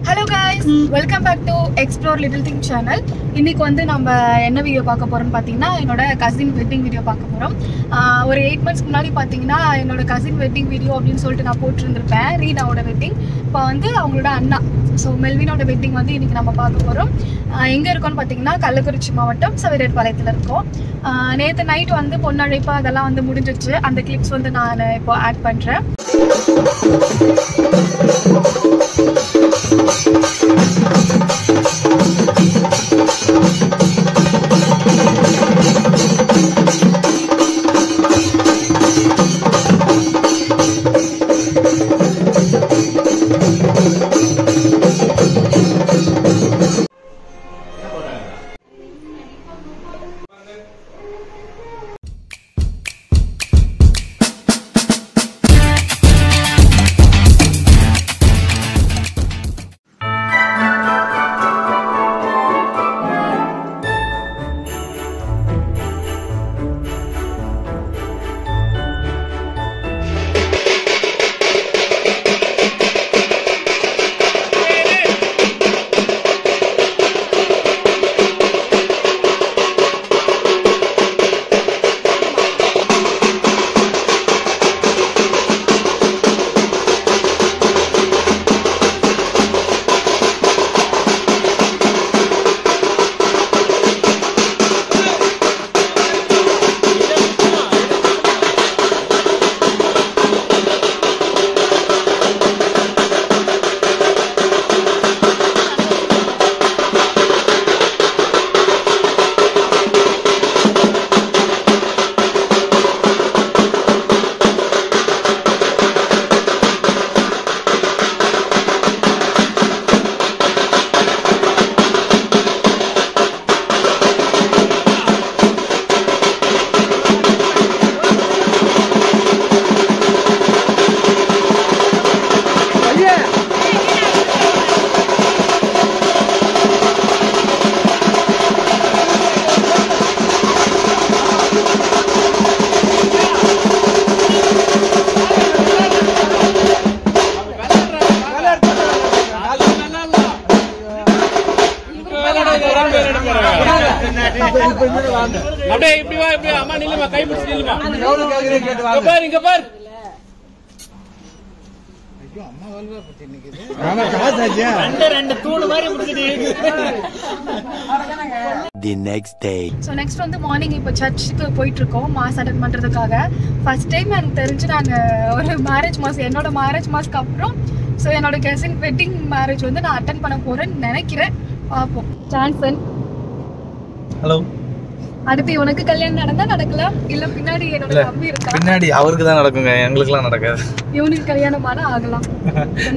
Hello guys, welcome back to Explore Little Thing channel. இன்னைக்கு வந்து நம்ம என்ன வீடியோ பார்க்க போறோம்னு பாத்தீங்கன்னா என்னோட கசின் வெட்டிங் வீடியோ பார்க்க போறோம். ஒரு 8 months முன்னாடி பாத்தீங்கன்னா என்னோட கசின் வெட்டிங் வீடியோ அப்படினு சொல்லிட்டு நான் போட்டுருந்திருப்பேன். ரீனாவோட வெட்டிங். இப்போ வந்து அவங்களோட அண்ணா சோ மெல்வினோட வெட்டிங் வந்து இன்னைக்கு நம்ம பார்க்க போறோம். எங்க இருக்கோம்னு பாத்தீங்கன்னா கள்ளக்குறிச்சி மாவட்டம் சவிரேட்பாளையத்துல இருக்கோம். நேத்து நைட் வந்து பொன்னழைப்பு அதெல்லாம் வந்து முடிஞ்சிருச்சு. அந்த கிளிப்ஸ் வந்து நான் இப்போ ஆட் பண்றேன். அப்படியே இப்படி வா இப்படி அம்மா நில்லுமா கை பிடிச்சு நில்லுமா இங்க பாரு இங்க பாரு ஐயோ அம்மா வல்வா பத்தி நிக்குது ஆமா காசாச்சியா ரெண்டு தூண் மாதிரி பிடிச்சிட்டு the next day so next வந்து மார்னிங் இப்போ சர்ச்சுக்கு போயிட்டு இருக்கோம் மாஸ் அட்டெண்ட் பண்றதுக்காக ஃபர்ஸ்ட் டைம் எனக்கு தெரிஞ்சு நாங்க ஒரு மேரேஜ் மாஸ் என்னோட மேரேஜ் மாஸ்க்கு அப்புறம் சோ என்னோட கசின் வெட்டிங் மேரேஜ் வந்து நான் அட்டெண்ட் பண்ண போறேன்னு நினைக்கிறேன் பாப்போம் சான்சன் ஹலோ அடுத்து உனக்கு கல்யாணம் நடந்தா நடக்கலாம் இல்ல பின்னாடி என்னோட தம்பி இருக்கா பின்னாடி அவருக்கு தான் நடக்குங்க எங்களுக்குலாம் நடக்காது இவனுக்கு கல்யாணமான ஆகலாம்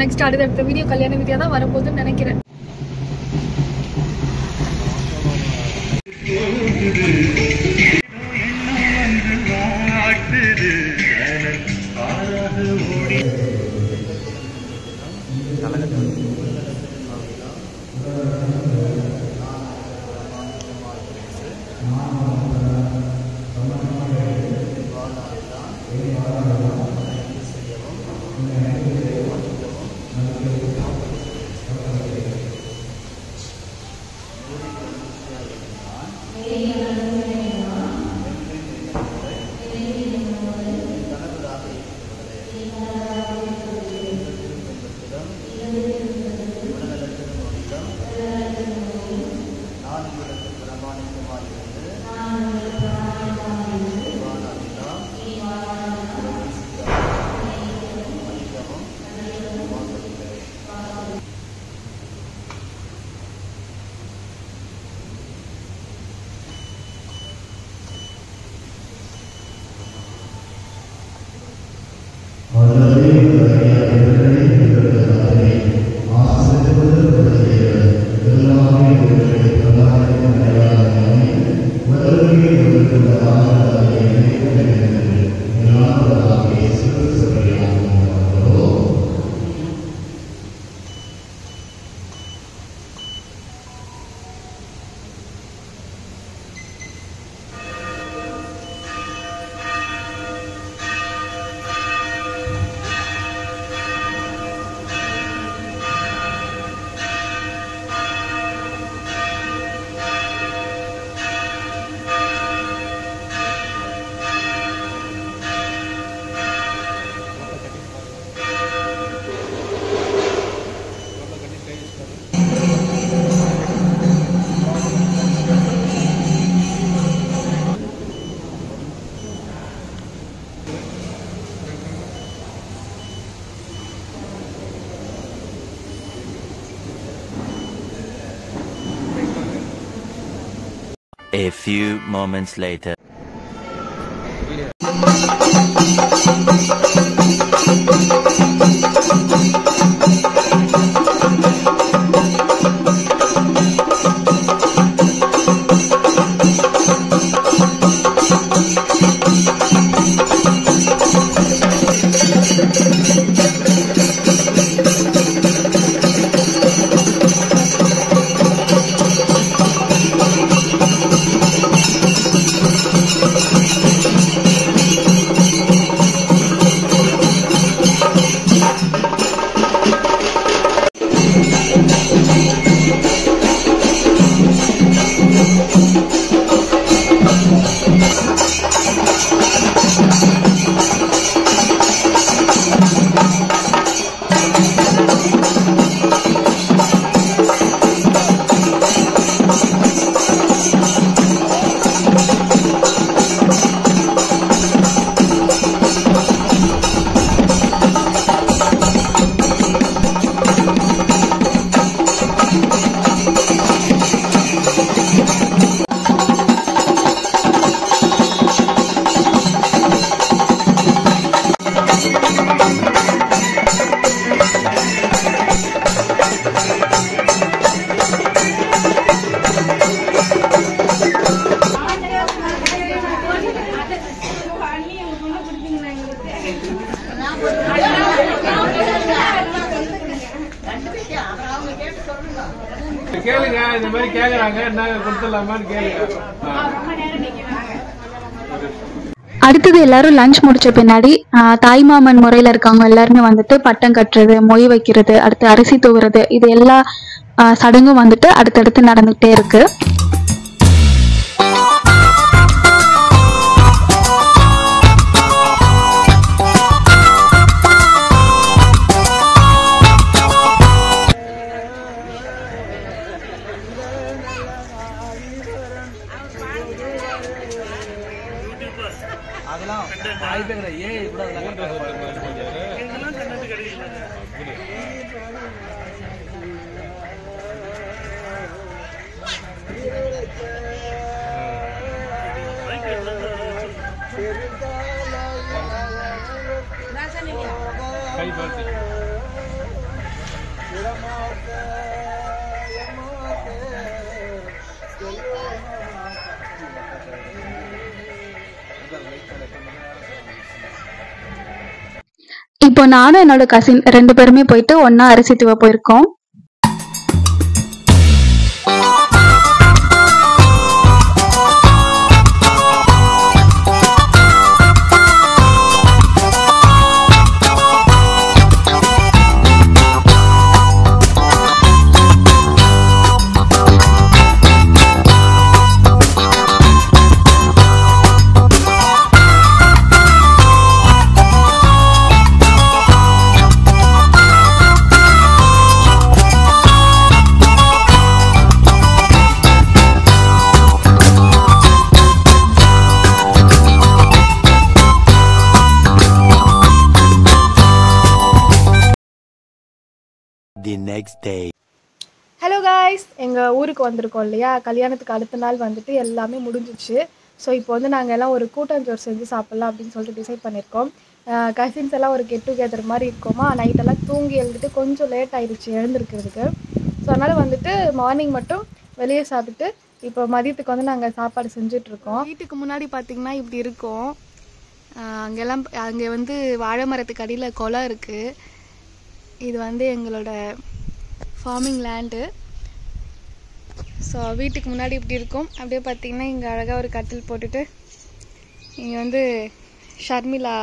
நெக்ஸ்ட் அடுத்த வீடியோ கல்யாண வீடியோ தான் வரப்போகுதுன்னு நினைக்கிறேன் A few moments later. கேளுங்க, இந்த மாதிரி கேக்குறாங்க, நாங்க கொடுத்துடலாமான்னு கேளுங்க. அடுத்தது எல்லாரும் லஞ்ச் முடிச்ச பின்னாடி தாய்மாமன் முறையில இருக்கவங்க எல்லாருமே வந்துட்டு பட்டம் கட்டுறது, மொய் வைக்கிறது, அடுத்து அரிசி தூவுறது, இது எல்லா சடங்கும் வந்துட்டு அடுத்தடுத்து நடந்துகிட்டே இருக்கு. இப்போ நானும் என்னோட கசின் 2 பேருமே போயிட்டு ஒன்னா அரிசி தூவ போயிருக்கோம். The next day. Hello guys, எங்கள் ஊருக்கு வந்திருக்கோம் இல்லையா, கல்யாணத்துக்கு அடுத்த நாள் வந்துட்டு எல்லாமே முடிஞ்சிச்சு. ஸோ இப்போ வந்து நாங்கள் எல்லாம் ஒரு கூட்டாஞ்சோறு செஞ்சு சாப்பிட்லாம் அப்படின்னு சொல்லிட்டு டிசைட் பண்ணியிருக்கோம். கசின்ஸ் எல்லாம் ஒரு கெட் டுகெதர் மாதிரி இருக்கோமா, நைட்டெல்லாம் தூங்கி எழுந்துட்டு கொஞ்சம் லேட் ஆகிடுச்சு எழுந்திருக்கிறதுக்கு. ஸோ அதனால் வந்துட்டு மார்னிங் மட்டும் வெளியே சாப்பிட்டு இப்போ மதியத்துக்கு வந்து நாங்கள் சாப்பாடு செஞ்சிட்ருக்கோம். வீட்டுக்கு முன்னாடி பார்த்திங்கன்னா இப்படி இருக்கும். அங்கெல்லாம் அங்கே வந்து வாழை மரத்துக்கு அடியில் குளம் இருக்குது. இது வந்து எங்களோட ஃபார்மிங் லேண்டு. ஸோ வீட்டுக்கு முன்னாடி இப்படி இருக்கும். அப்படியே பார்த்திங்கன்னா இங்கே அழகாக ஒரு கட்டில் போட்டுட்டு இங்கே வந்து ஷர்மிளா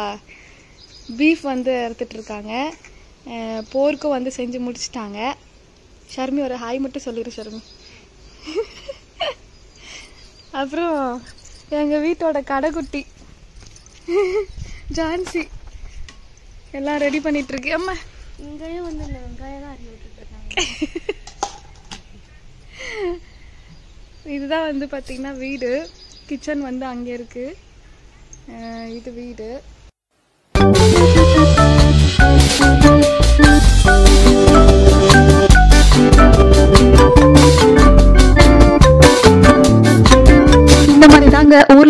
பீஃப் வந்து அறுத்துட்ருக்காங்க. போர்க்கும் வந்து செஞ்சு முடிச்சிட்டாங்க. ஷர்மி ஒரு ஹாய் மட்டும் சொல்லிடு ஷர்மி. அப்புறம் எங்கள் வீட்டோட கடைக்குட்டி ஜான்சி எல்லாம் ரெடி பண்ணிகிட்ருக்கு. அம்மா இங்கேயும் வந்து இந்த வெங்காயம் தான் அறிய விட்டுட்ருக்காங்க. இதுதான் வந்து பார்த்திங்கன்னா வீடு. கிச்சன் வந்து அங்கே இருக்குது. இது வீடு.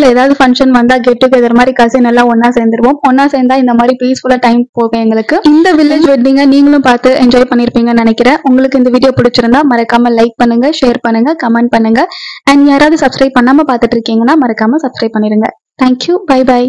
வீட்டில் ஏதாவது ஃபங்க்ஷன் வந்தா கெட் டுகெதர் மாதிரி கசின் எல்லாம் ஒன்னா சேர்ந்துருவோம். ஒன்னா சேர்ந்தா இந்த மாதிரி பீஸ்ஃபுல்லா டைம் போகும் எங்களுக்கு. இந்த வில்லேஜ் வெட்டிங்க நீங்களும் பார்த்து என்ஜாய் பண்ணிருப்பீங்கன்னு நினைக்கிறேன். உங்களுக்கு இந்த வீடியோ பிடிச்சிருந்தா மறக்காம லைக் பண்ணுங்க, ஷேர் பண்ணுங்க, கமெண்ட் பண்ணுங்க. அண்ட் யாராவது சப்ஸ்கிரைப் பண்ணாம பார்த்துட்டு இருக்கீங்கன்னா மறக்காம சப்ஸ்கிரைப் பண்ணிருங்க. தேங்க்யூ. Bye by.